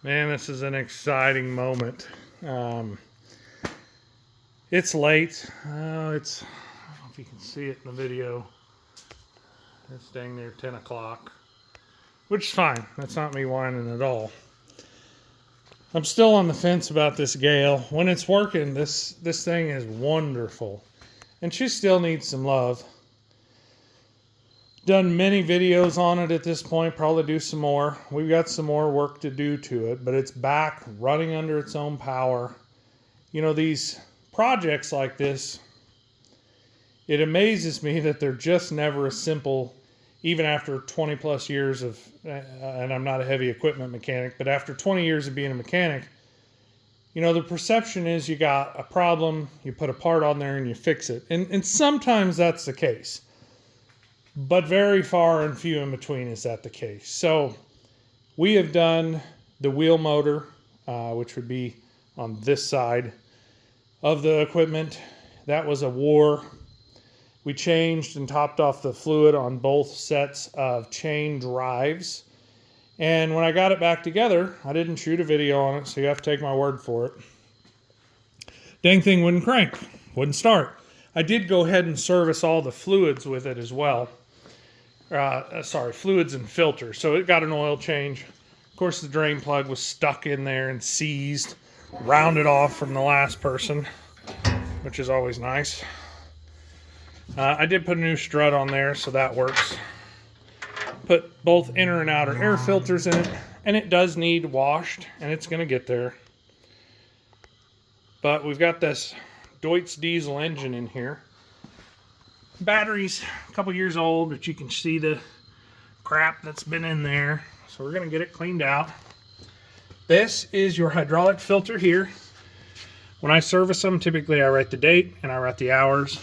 Man, this is an exciting moment. Um, it's late. I don't know if you can see it in the video. It's dang near 10 o'clock, which is fine. That's not me whining at all. I'm still on the fence about this Gehl. When it's working, this thing is wonderful. And she still needs some love. Done many videos on it at this point, probably do some more. We've got some more work to do to it, but it's back running under its own power. You know, these projects like this, it amazes me that they're just never as simple, even after 20 plus years of, and I'm not a heavy equipment mechanic, but after 20 years of being a mechanic, you know, the perception is you got a problem, you put a part on there and you fix it. And sometimes that's the case. But very far and few in between is that the case. So we have done the wheel motor, which would be on this side of the equipment. That was a war. We changed and topped off the fluid on both sets of chain drives. And when I got it back together, I didn't shoot a video on it, so you have to take my word for it. Dang thing wouldn't crank, wouldn't start. I did go ahead and service all the fluids with it as well. Fluids and filters. So it got an oil change. Of course, the drain plug was stuck in there and seized, rounded off from the last person, which is always nice. I did put a new strut on there, so that works. Put both inner and outer air filters in it, and it does need washed, and it's going to get there. But we've got this Deutz diesel engine in here. Battery's a couple years old, but you can see the crap that's been in there. So we're going to get it cleaned out. This is your hydraulic filter here. When I service them, typically I write the date and I write the hours.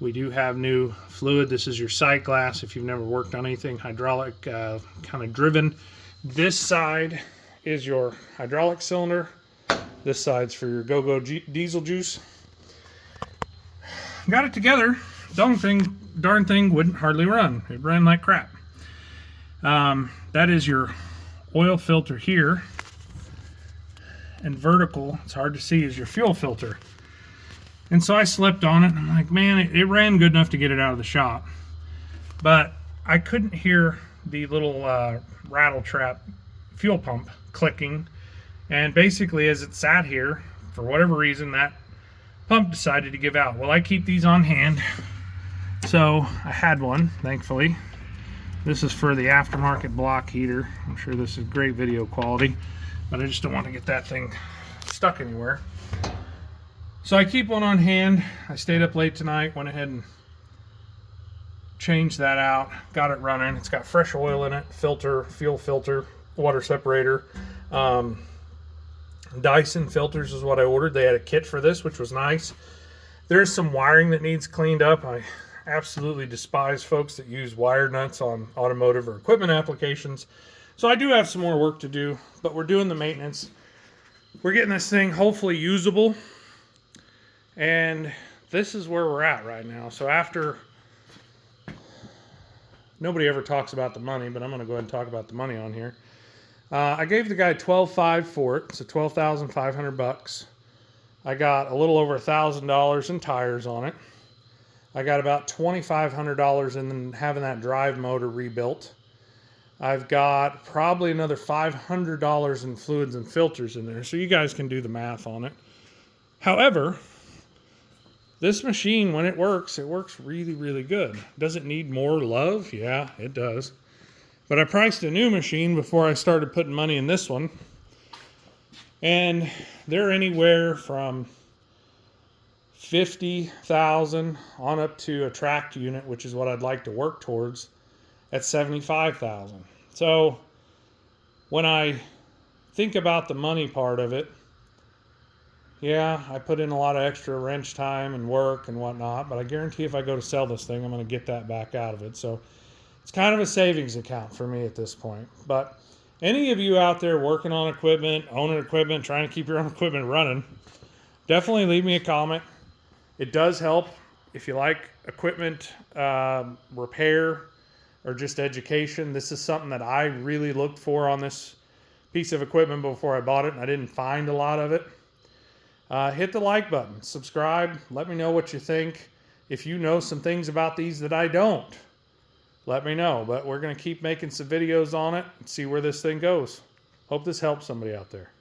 We do have new fluid. This is your sight glass if you've never worked on anything hydraulic kind of driven. This side is your hydraulic cylinder. This side's for your go-go diesel juice. Got it together. Darn thing wouldn't hardly run. It ran like crap. That is your oil filter here. And vertical, it's hard to see, is your fuel filter. And so I slept on it, and I'm like, man, it ran good enough to get it out of the shop. But I couldn't hear the little rattle trap fuel pump clicking. And basically, as it sat here, for whatever reason, that pump decided to give out. Well, I keep these on hand. So I had one, thankfully. This is for the aftermarket block heater. I'm sure this is great video quality, but I just don't want to get that thing stuck anywhere. So I keep one on hand. I stayed up late tonight, went ahead and changed that out, got it running. It's got fresh oil in it, filter, fuel filter, water separator. Dyson filters is what I ordered. They had a kit for this, which was nice. There's some wiring that needs cleaned up. I absolutely despise folks that use wire nuts on automotive or equipment applications. So I do have some more work to do, but we're doing the maintenance. We're getting this thing hopefully usable. And this is where we're at right now. So after, nobody ever talks about the money, but I'm going to go ahead and talk about the money on here. I gave the guy $12,500 for it, so $12,500. I got a little over $1,000 in tires on it. I got about $2,500 in having that drive motor rebuilt. I've got probably another $500 in fluids and filters in there, so you guys can do the math on it. However, this machine, when it works really, really good. Does it need more love? Yeah, it does. But I priced a new machine before I started putting money in this one. And they're anywhere from $50,000 on up to a tracked unit, which is what I'd like to work towards, at $75,000. So when I think about the money part of it, yeah, I put in a lot of extra wrench time and work and whatnot, but I guarantee if I go to sell this thing, I'm going to get that back out of it. So it's kind of a savings account for me at this point. But any of you out there working on equipment, owning equipment, trying to keep your own equipment running, definitely leave me a comment. It does help if you like equipment repair or just education. This is something that I really looked for on this piece of equipment before I bought it, and I didn't find a lot of it. Hit the like button, subscribe, let me know what you think. If you know some things about these that I don't, let me know. But we're going to keep making some videos on it and see where this thing goes. Hope this helps somebody out there.